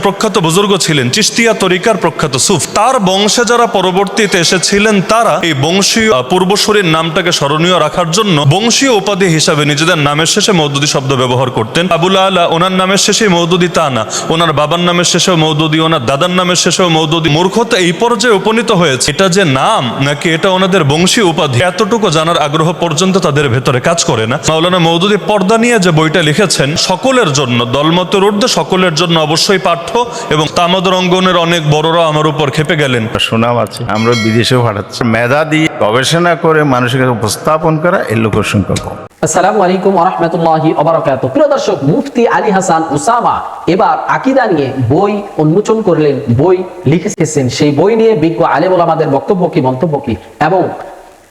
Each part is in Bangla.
প্রখ্যাত বুজুর্গ ছিলেন, চিশতিয়া তরিকার প্রখ্যাত সুফ। তার বংশে যারা পরবর্তীতে এসেছিলেন তারা এই বংশীয় পূর্বসূরীর নামটাকে স্মরণীয় রাখার জন্য বংশীয় উপাধি হিসাবে নিজেদের নামের শেষে মওদুদী শব্দ ব্যবহার করতেন। আবুল আলা ওনার নামের শেষে মওদুদী তা না, ওনার বাবার নামের শেষেও মওদুদী, ওনার দাদার নামের শেষেও মওদুদী। মূর্খতা এই পর্যায়ে উপনীত হয়েছে, এটা যে নাম নাকি এটা ওনাদের বংশীয় উপাধি এতটুকু জানার আগ্রহ পর্যন্ত তাদের ভেতরে কাজ করে না। মাওলানা মওদুদী পর্দা নিয়ে যে বইটা লিখেছেন সকলের জন্য, দলমতের ঊর্ধ্বে সকলের জন্য অবশ্যই পাঠ্য, এবং তামাদ রঙ্গনের অনেক বড়রা আমার উপর খেপে গেলেন। সুনাম আছে, আমরা বিদেশেও পাঠাচ্ছি। মেধা দিয়ে গবেষণা করে মানুষের কাছে উপস্থাপন করা এর লোকের সংখ্যা কম। আসসালামু আলাইকুম ওয়া রাহমাতুল্লাহি ওয়া বারাকাতুহু। প্রিয় দর্শক, মুফতি আলী হাসান উসামা এবার আকীদা নিয়ে বই উন্মোচন করলেন, বই লিখেছেন। সেই বই নিয়ে বিজ্ঞ আলেম ওলামাদের বক্তব্য কি, মন্তব্য কি, এবং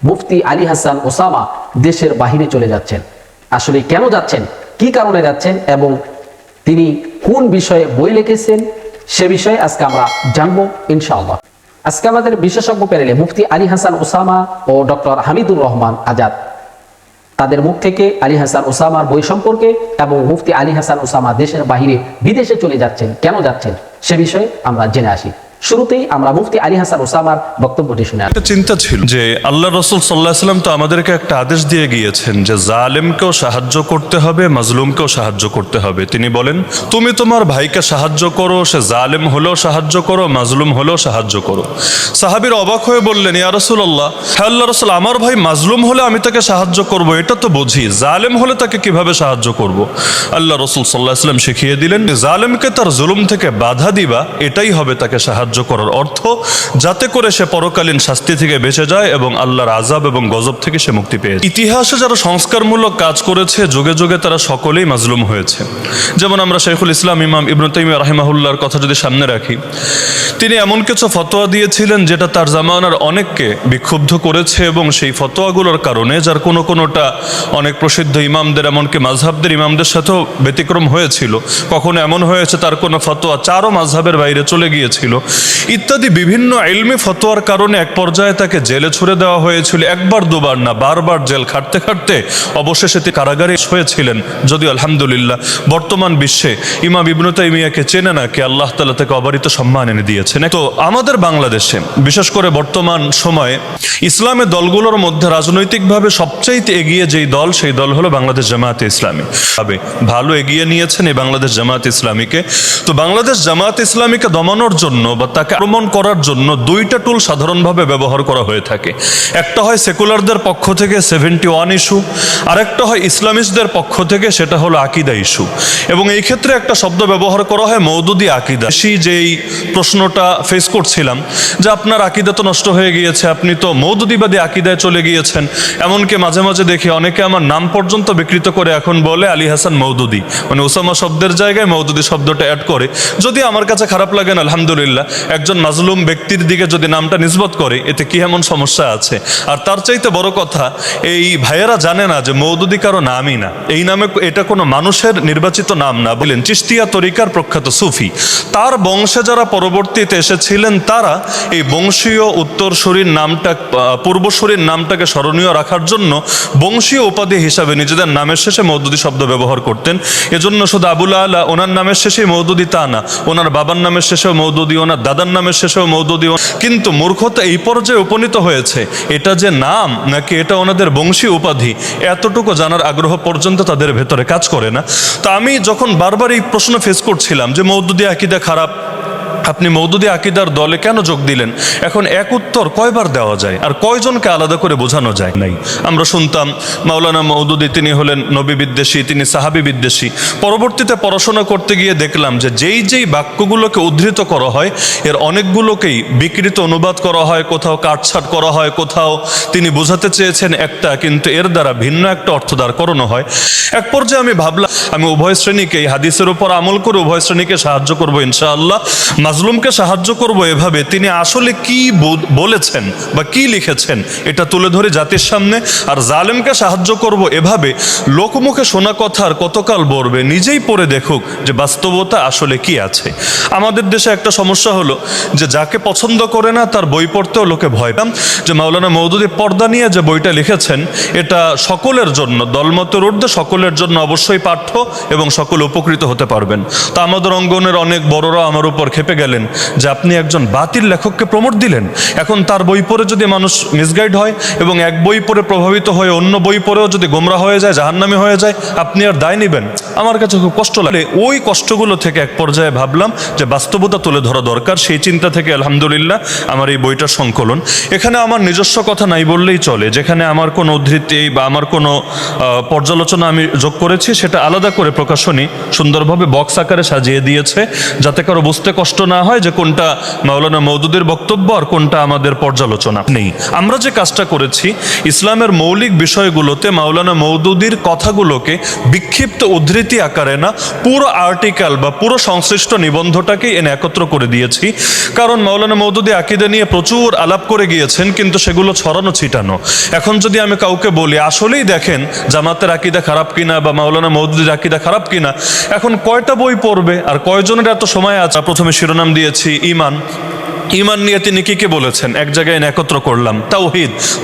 মুফতি আলী হাসান উসামা দেশের বাহিরে চলে যাচ্ছেন, আসলে কেন যাচ্ছেন, কি কারণে যাচ্ছেন, এবং তিনি কোন বিষয়ে বই লিখেছেন সে বিষয়ে আজকে আমরা জানবো ইনশাআল্লাহ। আজকে আমাদের বিশেষজ্ঞ প্যানেলে মুফতি আলী হাসান উসামা ও ডক্টর হামিদুর রহমান আজাদ, তাদের মুখ থেকে আলী হাসান উসামার বই সম্পর্কে এবং মুফতি আলী হাসান উসামা দেশের বাহিরে বিদেশে চলে যাচ্ছেন, কেন যাচ্ছেন সে বিষয়ে আমরা জেনে আসি। শুরুতেই আমরা মুফতি আলী হাসান উসামার বক্তব্যটি শুনে আসি। একটা চিন্তা ছিল যে আল্লাহ রাসূল সাল্লাল্লাহু আলাইহি ওয়াসাল্লাম তো আমাদেরকে একটা আদেশ দিয়ে গিয়েছেন যে জালেমকেও সাহায্য করতে হবে, মাজলুমকেও সাহায্য করতে হবে। তিনি বলেন, তুমি তোমার ভাইকে সাহায্য করো, সে জালেম হলেও সাহায্য করো, মাজলুম হলেও সাহায্য করো। সাহাবীরা অবাক হয়ে বললেন, ইয়া রাসূলুল্লাহ, হে আল্লাহর রাসূল, আমার ভাই মাজলুম হলে আমি তাকে সাহায্য করব, এটা তো বুঝি, জালেম হলে তাকে কিভাবে সাহায্য করব? আল্লাহ রাসূল সাল্লাল্লাহু আলাইহি ওয়াসাল্লাম শিখিয়ে দিলেন, জালেমকে তার জুলুম থেকে বাধা দিবা, এটাই হবে তাকে সাহায্য করার অর্থ, যাতে করে সে পরকালীন শাস্তি থেকে বেঁচে যায় এবং আল্লাহর আযাব এবং গজব থেকে সে মুক্তি পেয়ে। ইতিহাসে যারা সংস্কারমূলক কাজ করেছে যুগে যুগে তারা সকলেই মাজলুম হয়েছে। যেমন আমরা শাইখুল ইসলাম ইমাম ইবনে তাইমিয়া রাহিমাহুল্লাহর কথা যদি সামনে রাখি, তিনি এমন কিছু ফতোয়া দিয়েছিলেন যেটা তার জামানার অনেককে বিক্ষুব্ধ করেছে, এবং সেই ফতোয়াগুলোর কারণে যার কোনোটা অনেক প্রসিদ্ধ ইমামদের, এমনকি মাযহাবদের ইমামদের সাথেও ব্যতিক্রম হয়েছিল। কখনো এমন হয়েছে তার কোনো ফতোয়া চারও মাযহাবের বাইরে চলে গিয়েছিল। ইত্যাদি বিভিন্ন ইলমি ফতোয়ার কারণে এক পর্যায়ে তাকে জেলে ছুড়ে দেওয়া হয়েছিল। একবার দুবার না, বারবার জেল খাটতে খাটতে অবশেষে তিনি কারাগারে হয়েছিলেন। যদিও আলহামদুলিল্লাহ বর্তমান বিশ্বে ইমাম ইবনে তাইমিয়াকে চেনে না কে, আল্লাহ তাআলা তাকে অবারিত সম্মান এনে দিয়েছেন। তো আমাদের বাংলাদেশে বিশেষ করে বর্তমান সময়ে ইসলামের দলগুলোর মধ্যে রাজনৈতিকভাবে সবচাইতে এগিয়ে যেই দল, সেই দল হলো বাংলাদেশ জামায়াতে ইসলামী। ভালো এগিয়ে নিয়েছেন এই বাংলাদেশ জামায়াতে ইসলামীকে। তো বাংলাদেশ জামায়াতে ইসলামীকে দমানোর জন্য বা তাকে আক্রমণ করার জন্য দুইটা টুল সাধারণভাবে ব্যবহার করা হয়ে থাকে। একটা হয় সেকুলারদের পক্ষ থেকে 71 ইস্যু, আর একটা হয় ইসলামিস্টদের পক্ষ থেকে, সেটা হলো আকীদা ইস্যু। এবং এই ক্ষেত্রে একটা শব্দ ব্যবহার করা হয় মওদুদী আকীদা। যেই প্রশ্নটা ফেস করছিলাম যে আপনার আকীদা তো নষ্ট হয়ে গিয়েছে, আপনি তো মওদুদীবাদী আকীদায় চলে গিয়েছেন। এমনকি মাঝে মাঝে দেখি অনেকে আমার নাম পর্যন্ত বিকৃত করে এখন বলে আলী হাসান মওদুদী, মানে ওসামা শব্দের জায়গায় মওদুদী শব্দটা অ্যাড করে। যদি আমার কাছে খারাপ লাগে না, আলহামদুলিল্লাহ, একজন মাজলুম ব্যক্তির দিকে যদি নামটা নিসবত করে এতে কি এমন সমস্যা আছে? আর তার চাইতে বড় কথা, এই ভাইয়েরা জানে না যে মওদুদী কারো নামই না, এই নামে এটা কোনো মানুষের নির্বাচিত নাম না। বলেন চিশতিয়া তরিকার প্রখ্যাত সুফি, তার বংশে যারা পরবর্তীতে এসেছিলেন তারা এই বংশীয় উত্তরসূরির নামটা, পূর্বসূরির নামটাকে স্মরণীয় রাখার জন্য বংশীয় উপাধি হিসাবে নিজেদের নামের শেষে মওদুদী শব্দ ব্যবহার করতেন। এজন্য শুধু আবুল আলা ওনার নামের শেষেই মওদুদী তা না, ওনার বাবার নামের শেষেও মওদুদী, ওনার দাদার নামের শেষেও মওদুদী। কিন্তু মূর্খতা এই পর্যায়ে উপনীত হয়েছে, এটা যে নাম নাকি এটা ওনাদের বংশীয় উপাধি এতটুকু জানার আগ্রহ পর্যন্ত তাদের ভেতরে কাজ করে না। তা আমি যখন বারবার এই প্রশ্ন ফেস করছিলাম যে মওদুদী আকীদা খারাপ, আপনি মওদুদী আকীদার দলে কেন যোগ দিলেন, এখন এক উত্তর কয়বার দেওয়া যায় আর কয়জনকে আলাদা করে বোঝানো যায় নাই। আমরা শুনতাম মাওলানা মওদুদী তিনি হলেন নবী বিদ্বেষী, তিনি সাহাবী বিদ্বেষী। পরবর্তীতে পড়াশোনা করতে গিয়ে দেখলাম যে যেই বাক্যগুলোকে উদ্ধৃত করা হয় এর অনেকগুলোকেই বিকৃত অনুবাদ করা হয়, কোথাও কাটছাট করা হয়, কোথাও তিনি বোঝাতে চেয়েছেন একটা কিন্তু এর দ্বারা ভিন্ন একটা অর্থ দাঁড় করানো হয়। এক পর্যায়ে আমি ভাবলাম আমি উভয় শ্রেণীকে, এই হাদিসের উপর আমল করে উভয় শ্রেণীকে সাহায্য করবো ইনশাআল্লাহ। মাজলুমকে সাহায্য করব এভাবে তিনি আসলে কি বলেছেন বা কি লিখেছেন এটা তুলে ধরে জাতির সামনে। আর জালেমকে সাহায্য করব এভাবে লোকমুখে শোনা কথার কতকাল বলবে, নিজেই পড়ে দেখুক যে বাস্তবতা আসলে কি আছে। আমাদের দেশে একটা সমস্যা হলো যে যাকে পছন্দ করে না তার বই পড়তেও লোকে ভয় পায়। যে মাওলানা মওদুদী পর্দা নিয়ে যে বইটা লিখেছেন এটা সকলের জন্য, দলমতের ঊর্ধ্বে সকলের জন্য অবশ্যই পাঠ্য এবং সকলে উপকৃত হতে পারবেন। তা আমাদের অঙ্গনের অনেক বড়রা আমার উপর খেপে গেলেন যে আপনি একজন বাতিল লেখককে প্রমোট দিলেন, এখন তার বই পড়ে যদি মানুষ মিসগাইড হয় এবং এক বই পড়ে প্রভাবিত হয়ে অন্য বই পড়েও যদি গোমরা হয়ে যায়, জাহান্নামী হয়ে যায়, আপনি আর দায় নেবেন? আমার কাছে খুব কষ্ট লাগে। ওই কষ্টগুলো থেকে এক পর্যায়ে ভাবলাম যে বাস্তবতা তুলে ধরা দরকার। সেই চিন্তা থেকে আলহামদুলিল্লাহ আমার এই বইটার সংকলন। এখানে আমার নিজস্ব কথা নাই বললেই চলে, যেখানে আমার কোনো উদ্ধৃতি বা আমার কোনো পর্যালোচনা আমি যোগ করেছি সেটা আলাদা করে প্রকাশনী সুন্দরভাবে বক্স আকারে সাজিয়ে দিয়েছে, যাতে কারো বুঝতে কষ্ট না হয় যে কোনটা মাওলানা মওদুদীর বক্তব্য আর কোনটা আমাদের পর্যালোচনা নেই। আমরা যে কাজটা করেছি ইসলামের মৌলিক বিষয়গুলোতে মাওলানা মওদুদীর কথাগুলোকে বিক্ষিপ্ত উদ্ধৃতি আকারে না, পুরো আর্টিকেল বা পুরো সংশ্লিষ্ট নিবন্ধটাকে এনে একত্র করে দিয়েছি। কারণ মাওলানা মওদুদী আকীদা নিয়ে প্রচুর আলাপ করে গিয়েছেন, কিন্তু সেগুলো ছড়ানো ছিটানো। এখন যদি আমি কাউকে বলি আসলেই দেখেন জামাতের আকীদা খারাপ কিনা বা মাওলানা মওদুদীর আকীদা খারাপ কিনা, এখন কয়টা বই পড়বে আর কয়জনের এত সময় আছে? প্রথমে শিরোনাম দিয়েছি ঈমান। ঈমান নিয়ে তিনি কি কি বলেছেন এক জায়গায় এনে একত্র করলাম।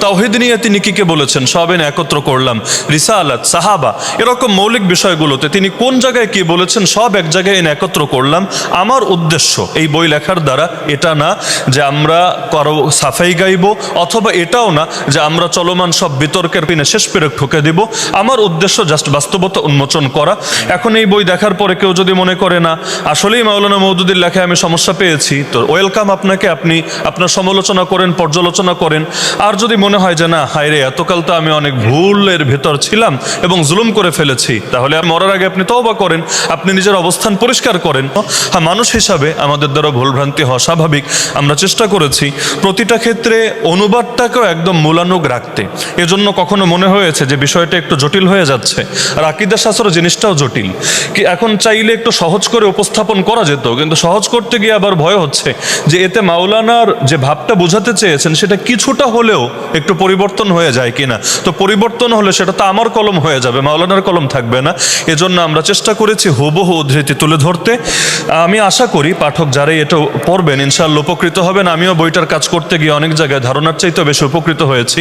তাওহীদ নিয়ে তিনি কি কি বলেছেন সব এনে একত্র করলাম। রিসালাত, সাহাবা, এরকম মৌলিক বিষয়গুলোতে তিনি কোন জায়গায় কি বলেছেন সব এক জায়গায় এনে একত্র করলাম। আমার উদ্দেশ্য এই বই লেখার দ্বারা এটা না যে আমরা কারো সাফাই গাইব, অথবা এটাও না যে আমরা চলমান সব বিতর্কের পিনে শেষ পেরেক ঠুকে দিব। আমার উদ্দেশ্য জাস্ট বাস্তবতা উন্মোচন করা। এখন এই বই দেখার পরে কেউ যদি মনে করে না আসলেই মাওলানা মওদুদীর লেখায় আমি সমস্যা পেয়েছি, তো ওয়েলকাম আপনাকে, আপনি আপনার সমালোচনা করেন, পর্যালোচনা করেন। আর যদি মনে হয় যে না হায় রে এতকাল তো আমি অনেক ভুলের ভেতর ছিলাম এবং জুলুম করে ফেলেছি, তাহলে মরার আগে আপনি তওবা করেন, আপনি নিজের অবস্থান পরিষ্কার করেন। হ্যাঁ, মানুষ হিসাবে আমাদের দ্বারা ভুলভ্রান্তি হওয়া স্বাভাবিক। আমরা চেষ্টা করেছি প্রতিটা ক্ষেত্রে অনুবাদটাকেও একদম মূলানুগ রাখতে। এজন্য কখনো মনে হয়েছে যে বিষয়টা একটু জটিল হয়ে যাচ্ছে, আর আকীদা শাস্ত্র জিনিসটাও জটিল। কি এখন চাইলে একটু সহজ করে উপস্থাপন করা যেত, কিন্তু সহজ করতে গিয়ে আবার ভয় হচ্ছে যে এতে মাওলানার যে ভাবটা বোঝাতে চেয়েছেন সেটা কিছুটা হলেও একটু পরিবর্তন হয়ে যায় কিনা। তো পরিবর্তন হলে সেটা তো আমার কলম হয়ে যাবে, মাওলানার কলম থাকবে না। এজন্য আমরা চেষ্টা করেছি হুবহু উদ্ধৃতি তুলে ধরতে। আমি আশা করি পাঠক যারাই এটা পড়বেন ইনশাআল্লাহ উপকৃত হবেন। আমিও বইটার কাজ করতে গিয়ে অনেক জায়গায় ধারণার চাইতে বেশি উপকৃত হয়েছি।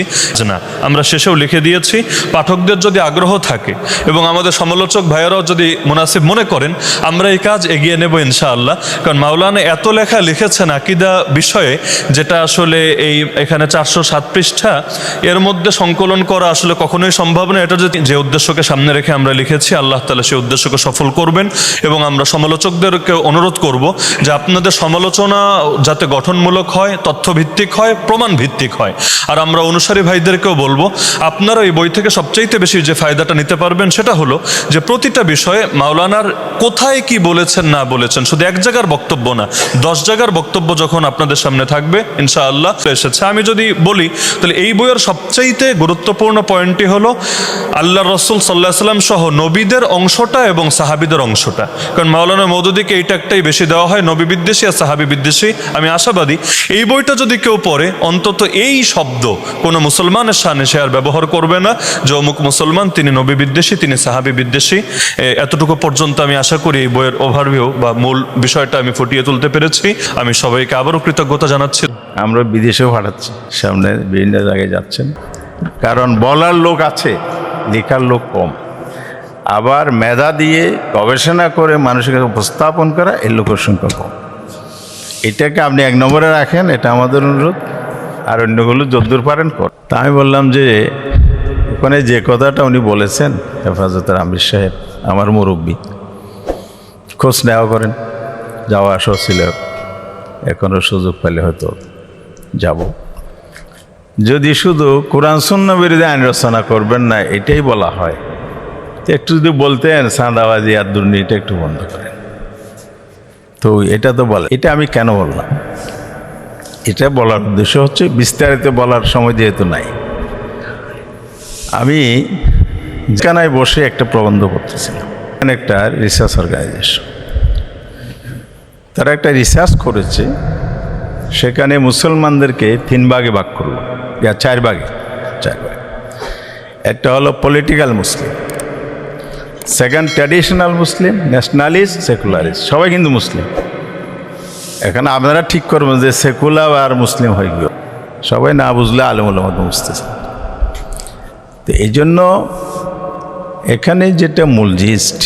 না, আমরা শেষেও লিখে দিয়েছি, পাঠকদের যদি আগ্রহ থাকে এবং আমাদের সমালোচক ভাইয়েরাও যদি মুনাসিব মনে করেন আমরা এই কাজ এগিয়ে নেব ইনশাআল্লাহ। কারণ মাওলানা এত লেখা লিখেছেন আকীদা বিষয়ে, যেটা আসলে এখানে 407 পৃষ্ঠা, এর মধ্যে সংকলন করা আসলে কখনোই সম্ভব না। এটা যে উদ্দেশ্যকে সামনে রেখে আমরা লিখেছি, আল্লাহ তাআলা সেই উদ্দেশ্যকে সফল করবেন। এবং আমরা সমালোচকদেরকে অনুরোধ করব যে আপনাদের সমালোচনা যাতে গঠনমূলক হয়, তথ্যভিত্তিক হয়, প্রমাণ ভিত্তিক হয়। আর আমরা অনুসারী ভাইদেরকেও বলবো আপনারা এই বই থেকে সবচাইতে বেশি যে ফায়দাটা নিতে পারবেন সেটা হলো যে প্রতিটা বিষয়ে মাওলানার কোথায় কি বলেছেন না বলেছেন, শুধু এক জায়গার বক্তব্য না, 10 জায়গার বক্তব্য যখন আপনাদের সামনে থাকবে ইনশাআল্লাহ এসেছে। আমি যদি বলি তাহলে এই বইয়ের সবচাইতে গুরুত্বপূর্ণ পয়েন্টটি হলো আল্লাহ রসুল সাল্লাল্লাহু আলাইহি ওয়াসাল্লাম সহ নবীদের অংশটা এবং সাহাবীদের অংশটা। কারণ মাওলানা মওদুদীকে এইটা একটাই বেশি দেওয়া হয়, নবী বিদ্বেষী আর সাহাবী বিদ্বেষী। আমি আশাবাদী এই বইটা যদি কেউ পড়ে অন্তত এই শব্দ কোনো মুসলমানের শানে সে আর ব্যবহার করবে না যে অমুক মুসলমান তিনি নবী বিদ্বেষী, তিনি সাহাবী বিদ্বেষী। এতটুকু পর্যন্ত আমি আশা করি এই বইয়ের ওভারভিউ বা মূল বিষয়টা আমি ফুটিয়ে তুলতে পেরেছি। আমি সবাইকে আবারও কৃতজ্ঞতা জানাচ্ছি। আমরা বিদেশেও পাঠাচ্ছি, সামনে বিভিন্ন জায়গায় যাচ্ছেন, কারণ বলার লোক আছে, লেখার লোক কম। আবার মেধা দিয়ে গবেষণা করে মানুষের কাছে উপস্থাপন করা এর লোকের সংখ্যা কম। এটাকে আপনি 1 নম্বরে রাখেন, এটা আমাদের অনুরোধ। আর অন্যগুলো যদ্দূর পারেন কর। তা আমি বললাম যে ওখানে যে কথাটা উনি বলেছেন হেফাজতের আমির সাহেব আমার মুরব্বী, খোঁজ নেওয়া করেন, যাওয়া আসা ছিল, এখনও সুযোগ পেলে হয়তো যাব। যদি শুধু কোরআন সুন্নাহ বিরোধী আইন রচনা করবেন না এটাই বলা হয়, তো একটু যদি বলতেন চাঁদাবাজি আর দুর্নীতি একটু বন্ধ করেন, তো এটা তো বলে। এটা আমি কেন বললাম, এটা বলার উদ্দেশ্য হচ্ছে বিস্তারিত বলার সময় যেহেতু নাই, আমি কানায় বসে একটা প্রবন্ধ করতেছিলাম, একটা রিসার্চ অর্গানাইজেশন। তারা একটা রিসার্চ করেছে, সেখানে মুসলমানদেরকে 3 ভাগে ভাগ করলো, 4 ভাগে। একটা হলো পলিটিক্যাল মুসলিম, সেকেন্ড ট্র্যাডিশনাল মুসলিম, ন্যাশনালিস্ট, সেকুলারিস্ট, সবাই কিন্তু মুসলিম। এখানে আপনারা ঠিক করবেন যে সেকুলার আর মুসলিম হয়ে গেল, সবাই না বুঝলে আলেমুলের মতো বুঝতেছে। তো এই জন্য এখানে যেটা মূল জিস্ট,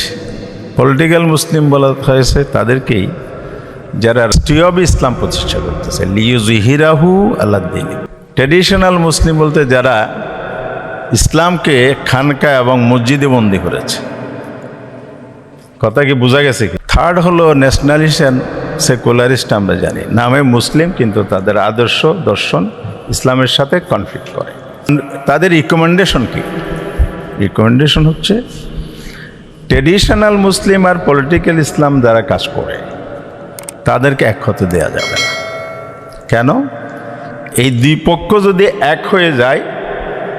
পলিটিক্যাল মুসলিম বলা হয়েছে তাদেরকেই, যারা রাষ্ট্রীয় ইসলাম প্রতিষ্ঠা করতেছে, লিইয়ুযহিরাহু আলাদ-দীন। ট্র্যাডিশনাল মুসলিম বলতে যারা ইসলামকে খানকা এবং মসজিদে বন্দী করেছে। কথা কি বোঝা গেছে কি? থার্ড হলো ন্যাশনালিস্ট অ্যান্ড সেকুলারিস্ট। আমরা জানি নামে মুসলিম, কিন্তু তাদের আদর্শ দর্শন ইসলামের সাথে কনফ্লিক্ট করে। তাদের রিকমেন্ডেশন কি? রিকমেন্ডেশন হচ্ছে ট্র্যাডিশনাল মুসলিম আর পলিটিক্যাল ইসলাম যারা কাজ করে তাদেরকে এক হতে দেওয়া যাবে না। কেন? এই দুই পক্ষ যদি এক হয়ে যায়,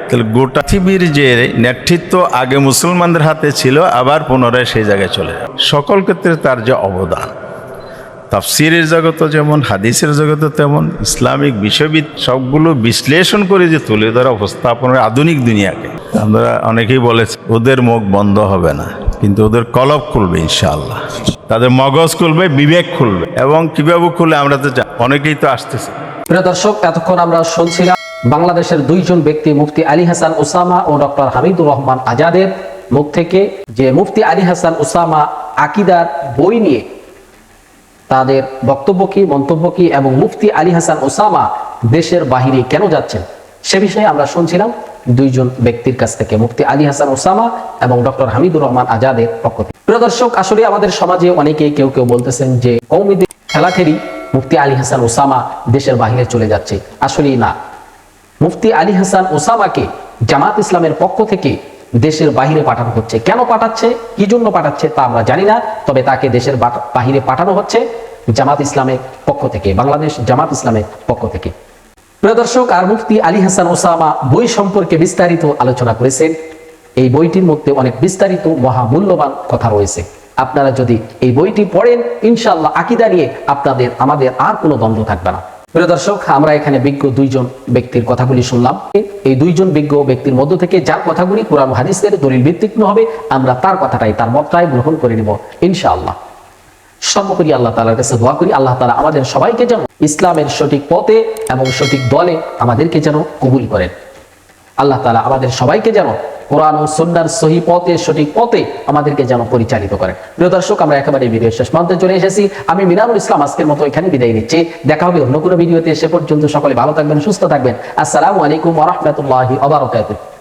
তাহলে গোটা পৃথিবীর যে নেতৃত্ব আগে মুসলমানদের হাতে ছিল, আবার পুনরায় সেই জায়গায় চলে যাবে। সকল ক্ষেত্রে তার যে অবদান, তাফসিরের জগতে যেমন, হাদিসের জগতে তেমন, ইসলামিক বিষয়বিদ সবগুলো বিশ্লেষণ করে যে তুলে ধরা উপস্থাপনের আধুনিক দুনিয়াকে, আমরা অনেকেই বলেছি ওদের মুখ বন্ধ হবে না, কিন্তু ওদের কলব খুলবে ইনশাআল্লাহ, তাদের মগজ খুলবে, বিবেক খুলবে। এবং কিভাবে খুলে আমরা তো অনেকেই তো আসতেছে। প্রিয় দর্শক, এতক্ষণ আমরা শুনছিলাম বাংলাদেশের 2 জন ব্যক্তি, মুফতি আলী হাসান ওসামা ও ডক্টর হামিদুর রহমান আজাদের মুখ থেকে, যে মুফতি আলী হাসান ওসামা আকীদার বই নিয়ে তাদের বক্তব্য কি, মন্তব্য কি, এবং মুফতি আলী হাসান ওসামা দেশের বাহিরে কেন যাচ্ছেন সে বিষয়ে আমরা শুনছিলাম 2 জন ব্যক্তির কাছ থেকে, মুফতি আলী হাসান ওসামা এবং ডক্টর হামিদুর রহমান আজাদের পক্ষ থেকে। প্রিয় দর্শক, আসলে আমাদের সমাজে অনেকেই কেউ বলতেছেন যে কওমিদের খেলাখেলি মুফতি আলী হাসান ওসামা দেশের বাহিরে চলে যাচ্ছে। আসলেই না, মুফতি আলী হাসান ওসামাকে জামাত ইসলামের পক্ষ থেকে দেশের বাহিরে পাঠানো হচ্ছে। কেন পাঠাচ্ছে, কি জন্য পাঠাচ্ছে তা আমরা জানি না, তবে তাকে দেশের বাহিরে পাঠানো হচ্ছে জামাত ইসলামের পক্ষ থেকে, বাংলাদেশ জামাত ইসলামের পক্ষ থেকে। প্রিয় দর্শক, আর মুফতি আলী হাসান ওসামা বই সম্পর্কে বিস্তারিত আলোচনা করেছেন। এই বইটির মধ্যে অনেক বিস্তারিত মহামূল্যবান কথা রয়েছে। আপনারা যদি এই বইটি পড়েন, ইনশাআল্লাহ আকীদা নিয়ে আমাদের আর কোনো দ্বন্দ্ব থাকবে না। প্রিয় দর্শক, আমরা এখানে বিজ্ঞ 2 জন ব্যক্তির কথাগুলি শুনলাম। এই 2 জন বিজ্ঞ ব্যক্তির মধ্য থেকে যার কথাগুলি কোরআন ও হাদিসের দলিল ভিত্তিক হবে, আমরা তার কথাটাই, তার মতটাই গ্রহণ করে নেব ইনশাআল্লাহ। সর্বোপরি আল্লাহ তাআলার কাছে দোয়া করি, আল্লাহ তাআলা আমাদের সবাইকে যেন ইসলামের সঠিক পথে এবং সঠিক দলে আমাদেরকে যেন কবুল করেন। আল্লাহ তাআলা আমাদের সবাইকে যেন কোরআন ও সুন্নাহর সহি পথে, সঠিক পথে আমাদেরকে যেন পরিচালিত করেন। প্রিয় দর্শক, আমরা একেবারে ভিডিও শেষ প্রান্তে চলে এসেছি। আমি মিনারুল ইসলাম আজকের মতো এখানে বিদায় নিচ্ছি। দেখা হবে অন্য কোনো ভিডিওতে। সে পর্যন্ত সকলে ভালো থাকবেন, সুস্থ থাকবেন। আসসালামু আলাইকুম ওয়া রাহমাতুল্লাহি ওয়া বারাকাতুহু।